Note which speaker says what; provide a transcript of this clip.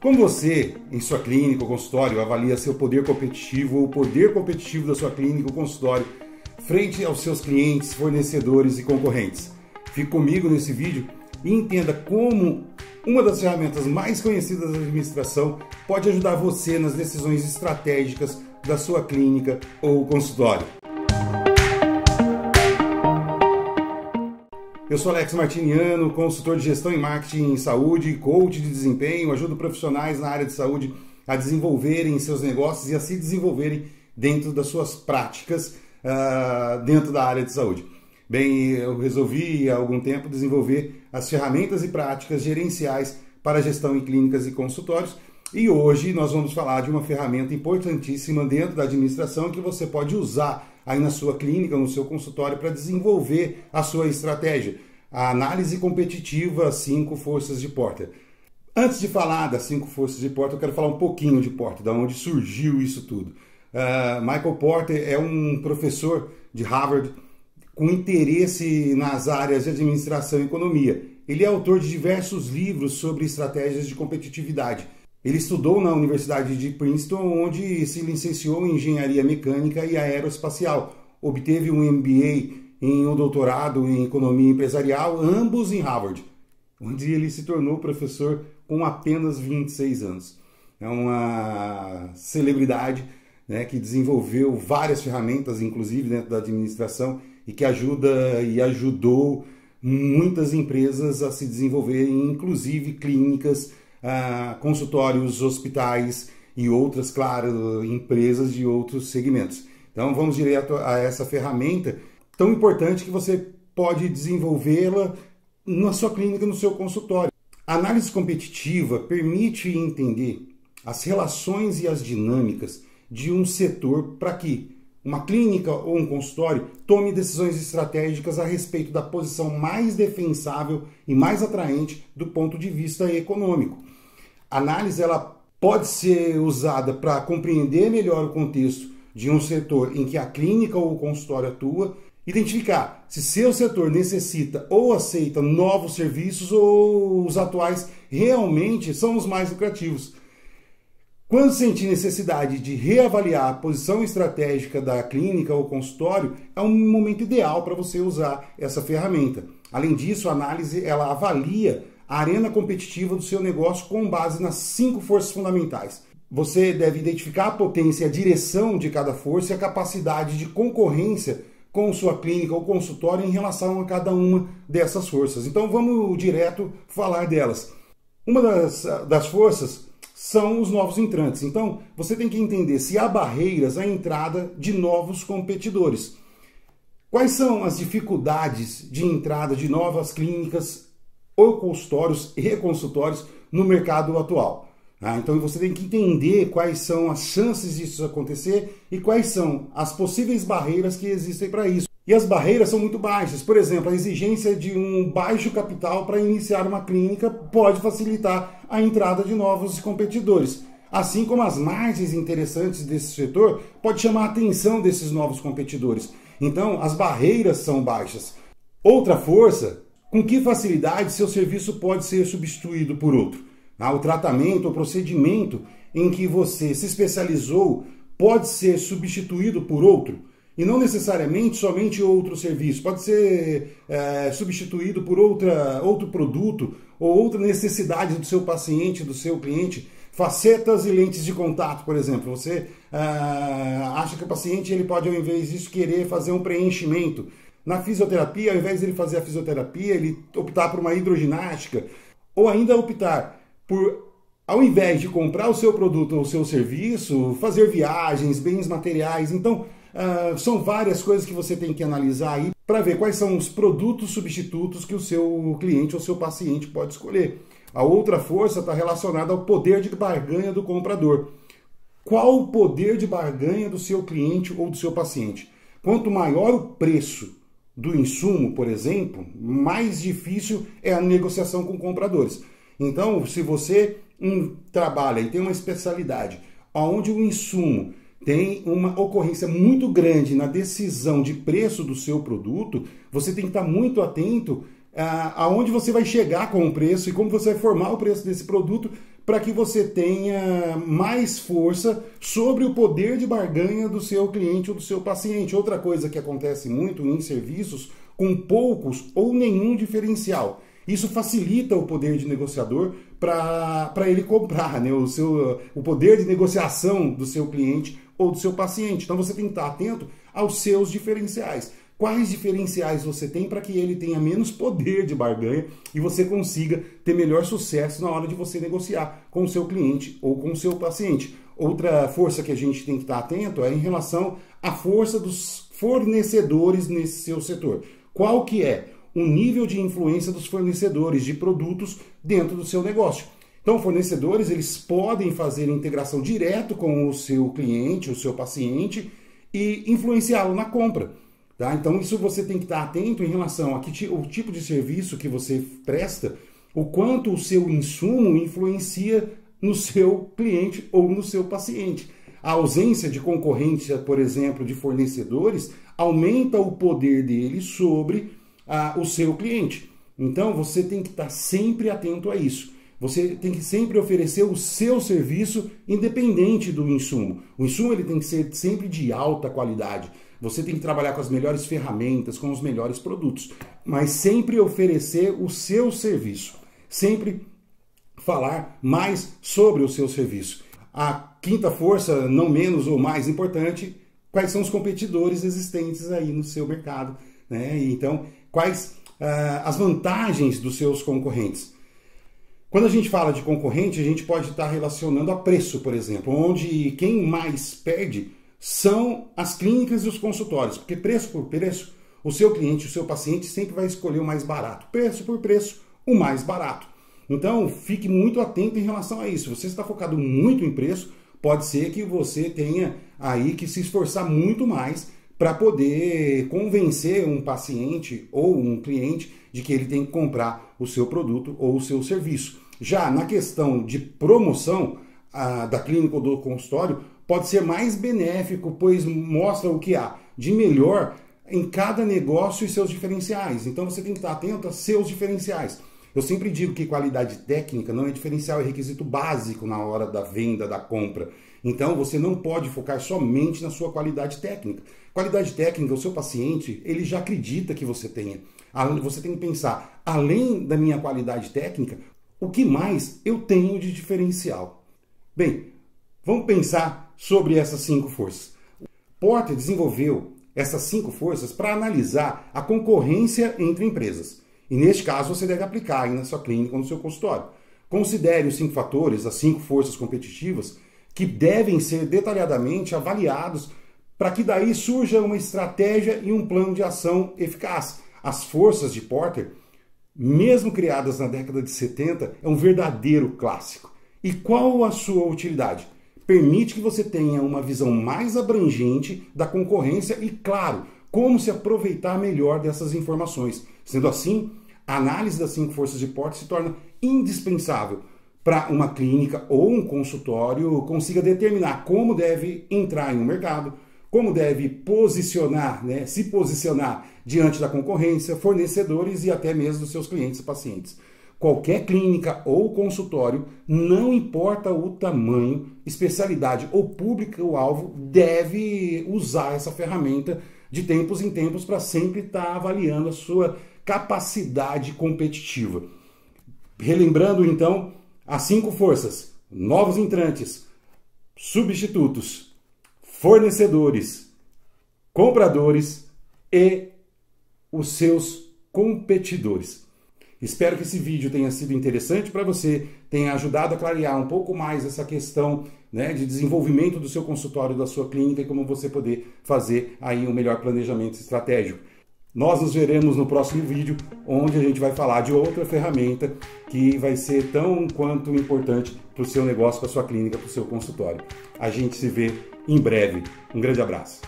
Speaker 1: Como você, em sua clínica ou consultório, avalia seu poder competitivo ou o poder competitivo da sua clínica ou consultório frente aos seus clientes, fornecedores e concorrentes? Fique comigo nesse vídeo e entenda como uma das ferramentas mais conhecidas da administração pode ajudar você nas decisões estratégicas da sua clínica ou consultório. Eu sou Alex Martiniano, consultor de gestão e marketing em saúde, coach de desempenho, ajudo profissionais na área de saúde a desenvolverem seus negócios e a se desenvolverem dentro das suas práticas dentro da área de saúde. Bem, eu resolvi há algum tempo desenvolver as ferramentas e práticas gerenciais para gestão em clínicas e consultórios e hoje nós vamos falar de uma ferramenta importantíssima dentro da administração que você pode usar aí na sua clínica, no seu consultório, para desenvolver a sua estratégia. A análise competitiva 5 forças de Porter. Antes de falar das 5 forças de Porter, eu quero falar um pouquinho de Porter, da onde surgiu isso tudo. Michael Porter é um professor de Harvard com interesse nas áreas de administração e economia. Ele é autor de diversos livros sobre estratégias de competitividade. Ele estudou na Universidade de Princeton, onde se licenciou em Engenharia Mecânica e Aeroespacial. Obteve um MBA e um doutorado em Economia Empresarial, ambos em Harvard, onde ele se tornou professor com apenas 26 anos. É uma celebridade, né, que desenvolveu várias ferramentas, inclusive dentro da administração, e que ajuda e ajudou muitas empresas a se desenvolverem, inclusive clínicas, consultórios, hospitais e outras, claro, empresas de outros segmentos. Então vamos direto a essa ferramenta tão importante que você pode desenvolvê-la na sua clínica, no seu consultório. A análise competitiva permite entender as relações e as dinâmicas de um setor para que uma clínica ou um consultório tome decisões estratégicas a respeito da posição mais defensável e mais atraente do ponto de vista econômico. A análise ela pode ser usada para compreender melhor o contexto de um setor em que a clínica ou o consultório atua, identificar se seu setor necessita ou aceita novos serviços ou os atuais realmente são os mais lucrativos. Quando sentir necessidade de reavaliar a posição estratégica da clínica ou consultório, é um momento ideal para você usar essa ferramenta. Além disso, a análise ela avalia a arena competitiva do seu negócio com base nas 5 forças fundamentais. Você deve identificar a potência e a direção de cada força e a capacidade de concorrência com sua clínica ou consultório em relação a cada uma dessas forças. Então vamos direto falar delas. Uma das forças são os novos entrantes. Então, você tem que entender se há barreiras à entrada de novos competidores. Quais são as dificuldades de entrada de novas clínicas ou consultórios e consultórios no mercado atual? Então, você tem que entender quais são as chances disso acontecer e quais são as possíveis barreiras que existem para isso. E as barreiras são muito baixas. Por exemplo, a exigência de um baixo capital para iniciar uma clínica pode facilitar a entrada de novos competidores. Assim como as margens interessantes desse setor pode chamar a atenção desses novos competidores. Então, as barreiras são baixas. Outra força, com que facilidade seu serviço pode ser substituído por outro? O tratamento ou procedimento em que você se especializou pode ser substituído por outro. E não necessariamente somente outro serviço, pode ser substituído por outro produto ou outra necessidade do seu paciente, do seu cliente. Facetas e lentes de contato, por exemplo. Você acha que o paciente ele pode, ao invés disso, querer fazer um preenchimento. Na fisioterapia, ao invés de ele fazer a fisioterapia, ele optar por uma hidroginástica. Ou ainda optar por, ao invés de comprar o seu produto ou o seu serviço, fazer viagens, bens materiais. Então, são várias coisas que você tem que analisar aí para ver quais são os produtos substitutos que o seu cliente ou seu paciente pode escolher. A outra força está relacionada ao poder de barganha do comprador. Qual o poder de barganha do seu cliente ou do seu paciente? Quanto maior o preço do insumo, por exemplo, mais difícil é a negociação com compradores. Então, se você trabalha e tem uma especialidade onde o insumo tem uma ocorrência muito grande na decisão de preço do seu produto, você tem que estar muito atento aonde você vai chegar com o preço e como você vai formar o preço desse produto para que você tenha mais força sobre o poder de barganha do seu cliente ou do seu paciente. Outra coisa que acontece muito em serviços com poucos ou nenhum diferencial. Isso facilita o poder de negociador para ele comprar, né? O poder de negociação do seu cliente ou do seu paciente. Então você tem que estar atento aos seus diferenciais. Quais diferenciais você tem para que ele tenha menos poder de barganha e você consiga ter melhor sucesso na hora de você negociar com o seu cliente ou com o seu paciente. Outra força que a gente tem que estar atento é em relação à força dos fornecedores nesse seu setor. Qual que é o nível de influência dos fornecedores de produtos dentro do seu negócio? Então, fornecedores, eles podem fazer integração direto com o seu cliente, o seu paciente e influenciá-lo na compra. Tá? Então, isso você tem que estar atento em relação ao tipo de serviço que você presta, o quanto o seu insumo influencia no seu cliente ou no seu paciente. A ausência de concorrência, por exemplo, de fornecedores, aumenta o poder dele sobre o seu cliente. Então, você tem que estar sempre atento a isso. Você tem que sempre oferecer o seu serviço independente do insumo. O insumo ele tem que ser sempre de alta qualidade. Você tem que trabalhar com as melhores ferramentas, com os melhores produtos, mas sempre oferecer o seu serviço. Sempre falar mais sobre o seu serviço. A quinta força, não menos ou mais importante, quais são os competidores existentes aí no seu mercado, né? Então, quais as vantagens dos seus concorrentes? Quando a gente fala de concorrente, a gente pode estar relacionando a preço, por exemplo, onde quem mais perde são as clínicas e os consultórios, porque preço por preço, o seu cliente, o seu paciente sempre vai escolher o mais barato. Preço por preço, o mais barato. Então, fique muito atento em relação a isso. Se você está focado muito em preço, pode ser que você tenha aí que se esforçar muito mais para poder convencer um paciente ou um cliente de que ele tem que comprar o seu produto ou o seu serviço. Já na questão de promoção da clínica ou do consultório, pode ser mais benéfico, pois mostra o que há de melhor em cada negócio e seus diferenciais. Então você tem que estar atento a seus diferenciais. Eu sempre digo que qualidade técnica não é diferencial, é requisito básico na hora da venda, da compra. Então você não pode focar somente na sua qualidade técnica. Qualidade técnica, o seu paciente, ele já acredita que você tenha. Você tem que pensar, além da minha qualidade técnica, o que mais eu tenho de diferencial? Bem, vamos pensar sobre essas 5 forças. Porter desenvolveu essas 5 forças para analisar a concorrência entre empresas. E neste caso você deve aplicar aí na sua clínica ou no seu consultório. Considere os 5 fatores, as 5 forças competitivas, que devem ser detalhadamente avaliados para que daí surja uma estratégia e um plano de ação eficaz. As forças de Porter, mesmo criadas na década de 70, é um verdadeiro clássico. E qual a sua utilidade? Permite que você tenha uma visão mais abrangente da concorrência e, claro, como se aproveitar melhor dessas informações. Sendo assim, a análise das 5 forças de Porter se torna indispensável para uma clínica ou um consultório consiga determinar como deve entrar em um mercado, como deve posicionar, se posicionar diante da concorrência, fornecedores e até mesmo dos seus clientes e pacientes. Qualquer clínica ou consultório, não importa o tamanho, especialidade ou público-alvo, deve usar essa ferramenta de tempos em tempos para sempre estar avaliando a sua capacidade competitiva. Relembrando então as 5 forças: novos entrantes, substitutos, fornecedores, compradores e os seus competidores. Espero que esse vídeo tenha sido interessante para você, tenha ajudado a clarear um pouco mais essa questão de desenvolvimento do seu consultório, da sua clínica e como você poder fazer aí um melhor planejamento estratégico. Nós nos veremos no próximo vídeo, onde a gente vai falar de outra ferramenta que vai ser tão quanto importante para o seu negócio, para a sua clínica, para o seu consultório. A gente se vê em breve. Um grande abraço.